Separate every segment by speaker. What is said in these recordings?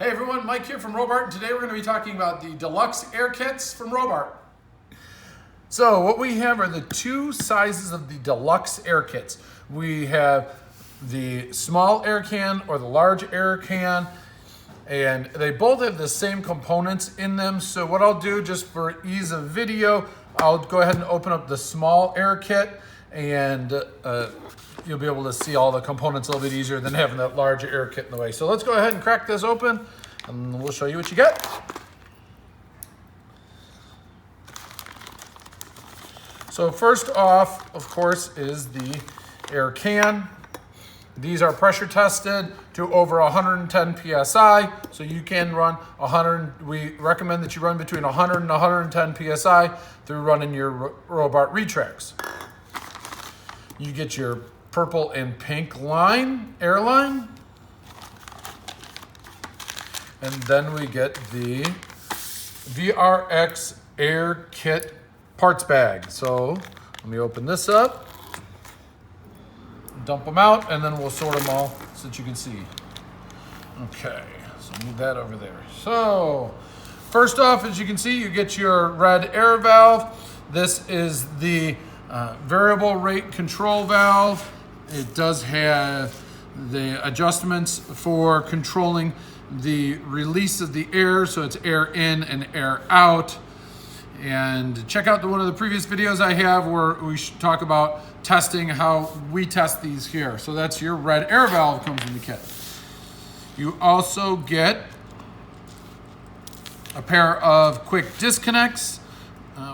Speaker 1: Hey everyone, Mike here from Robart, and today we're going to be talking about the Deluxe Air Kits from Robart. So what we have are the two sizes of the Deluxe Air Kits. We have the small air can or the large air can, and they both have the same components in them. So what I'll do, just for ease of video, I'll go ahead and open up the small air kit, and you'll be able to see all the components a little bit easier than having that large air kit in the way. So let's go ahead and crack this open, and we'll show you what you get. So first off, of course, is the air can. These are pressure tested to over 110 PSI, so you can run 100. We recommend that you run between 100 and 110 PSI through running your Robart retracts. You get your purple and pink airline. And then we get the VRX Air Kit parts bag. So let me open this up, dump them out, and then we'll sort them all so that you can see. Okay, so move that over there. So first off, as you can see, you get your red air valve. This is the variable rate control valve. It does have the adjustments for controlling the release of the air, so it's air in and air out. And check out one of the previous videos I have where we should talk about testing, how we test these here. So that's your red air valve comes in the kit. You also get a pair of quick disconnects.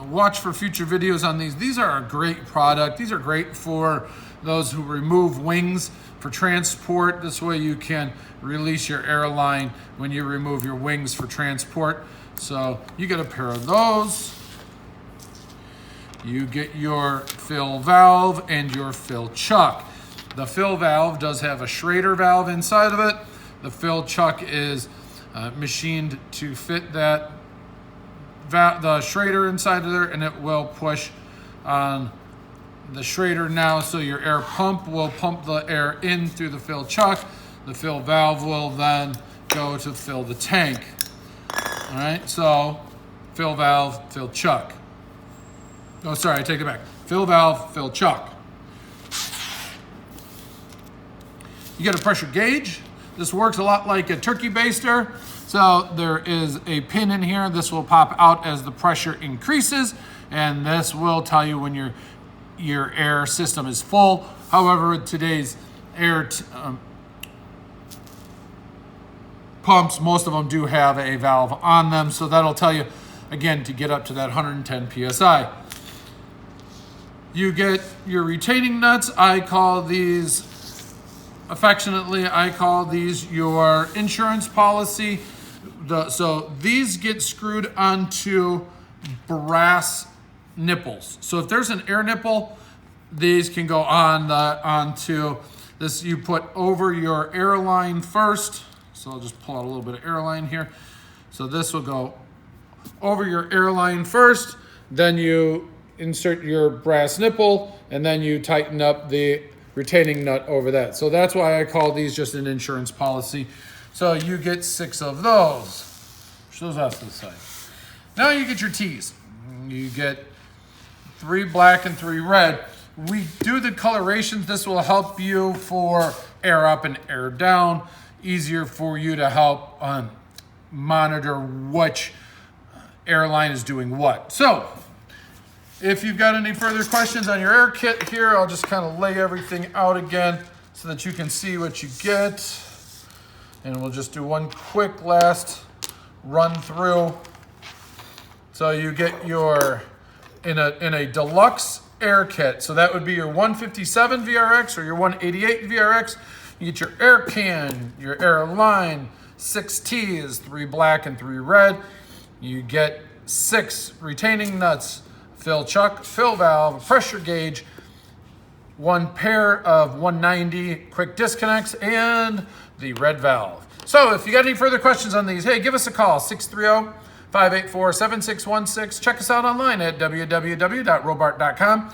Speaker 1: Watch for future videos on these. These are a great product. These are great for those who remove wings for transport. This way you can release your airline when you remove your wings for transport. So you get a pair of those. You get your fill valve and your fill chuck. The fill valve does have a Schrader valve inside of it. The fill chuck is machined to fit that the Schrader inside of there, and it will push on the Schrader now, so your air pump will pump the air in through the fill chuck. The fill valve will then go to fill the tank. All right, so fill valve, fill chuck. Oh, sorry, I take it back. Fill valve, fill chuck. You get a pressure gauge. This works a lot like a turkey baster. So there is a pin in here. This will pop out as the pressure increases, and this will tell you when your air system is full. However, with today's air pumps, most of them do have a valve on them, so that'll tell you, again, to get up to that 110 PSI. You get your retaining nuts. Affectionately, I call these your insurance policy. So these get screwed onto brass nipples. So if there's an air nipple, these can go onto this. You put over your airline first. So I'll just pull out a little bit of airline here. So this will go over your airline first, then you insert your brass nipple, and then you tighten up the retaining nut over that. So that's why I call these just an insurance policy. So you get 6 of those. Push those off to the side. Now you get your T's. You get 3 black and 3 red. We do the colorations. This will help you for air up and air down. Easier for you to help monitor which airline is doing what. So if you've got any further questions on your air kit here, I'll just kind of lay everything out again so that you can see what you get. And we'll just do one quick last run through. So you get your, in a deluxe air kit, so that would be your 157 VRX or your 188 VRX. You get your air can, your air line, 6 T's, 3 black and 3 red. You get 6 retaining nuts, fill chuck, fill valve, pressure gauge, 1 pair of 190 quick disconnects, and the red valve. So if you got any further questions on these, hey, give us a call, 630-584-7616. Check us out online at www.robart.com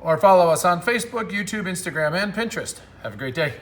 Speaker 1: or follow us on Facebook, YouTube, Instagram, and Pinterest. Have a great day.